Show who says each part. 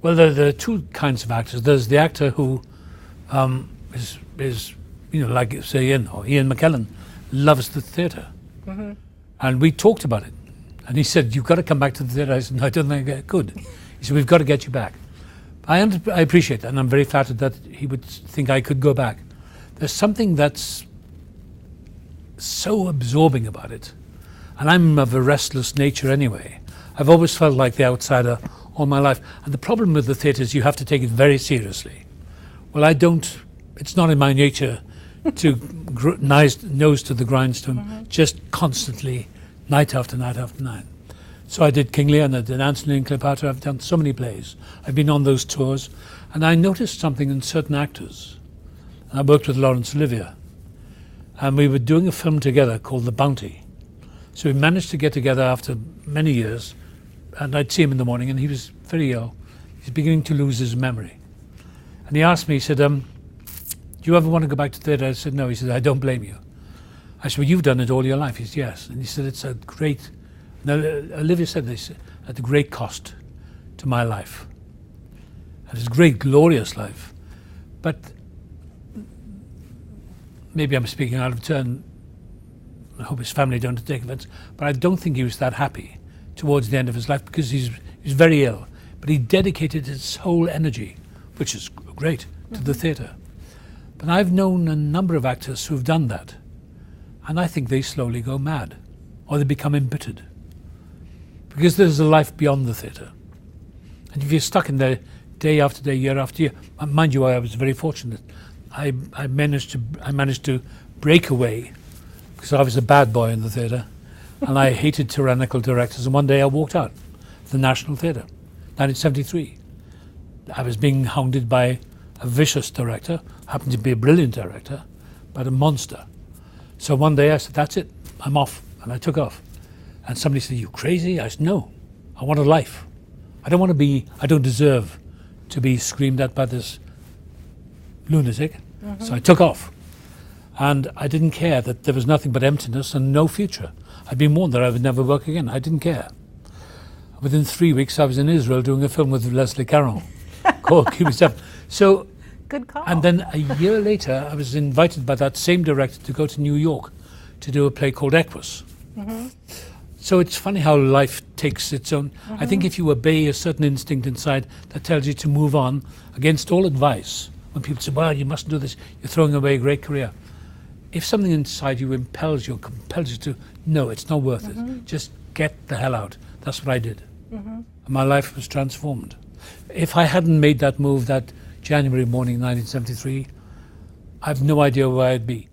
Speaker 1: Well, there are two kinds of actors. There's the actor who is like say Ian McKellen, loves the theatre.
Speaker 2: Mm-hmm.
Speaker 1: And we talked about it. And he said, you've got to come back to the theatre. I said, no, I don't think I could. He said, we've got to get you back. I appreciate that, and I'm very flattered that he would think I could go back. There's something that's so absorbing about it. And I'm of a restless nature anyway. I've always felt like the outsider all my life. And the problem with the theatre is you have to take it very seriously. Well, I don't. It's not in my nature to nose to the grindstone, just constantly, night after night after night. So I did King Lear and I did Antony and Cleopatra. I've done so many plays. I've been on those tours. And I noticed something in certain actors. And I worked with Laurence Olivier. And we were doing a film together called The Bounty. So we managed to get together after many years. And I'd see him in the morning and he was very ill. He's beginning to lose his memory. And he asked me, he said, do you ever want to go back to theatre? I said, no. He said, I don't blame you. I said, well, you've done it all your life. He said, yes. And he said, it's a great... Now, Olivia said this, at a great cost to my life. And it's a great, glorious life. But maybe I'm speaking out of turn. I hope his family don't take offense. But I don't think he was that happy towards the end of his life because he's very ill. But he dedicated his whole energy, which is great, to the theatre. But I've known a number of actors who've done that. And I think they slowly go mad. Or they become embittered. Because there's a life beyond the theatre. And if you're stuck in there day after day, year after year, mind you, I was very fortunate. I managed to break away because I was a bad boy in the theatre and I hated tyrannical directors. And one day I walked out of the National Theatre, 1973. I was being hounded by a vicious director, happened to be a brilliant director, but a monster. So one day I said, that's it, I'm off. And I took off. And somebody said, you crazy? I said, no, I want a life. I don't deserve to be screamed at by this lunatic. So I took off. And I didn't care that there was nothing but emptiness and no future. I'd been warned that I would never work again. I didn't care. Within 3 weeks, I was in Israel doing a film with Leslie Caron called QB7. So,
Speaker 2: good call.
Speaker 1: And then a year later, I was invited by that same director to go to New York to do a play called Equus. So it's funny how life takes its own. I think if you obey a certain instinct inside that tells you to move on against all advice, when people say, well, you mustn't do this, you're throwing away a great career. If something inside you impels you, compels you to, no, it's not worth it. Just get the hell out. That's what I did. And my life was transformed. If I hadn't made that move that January morning, 1973, I have no idea where I'd be.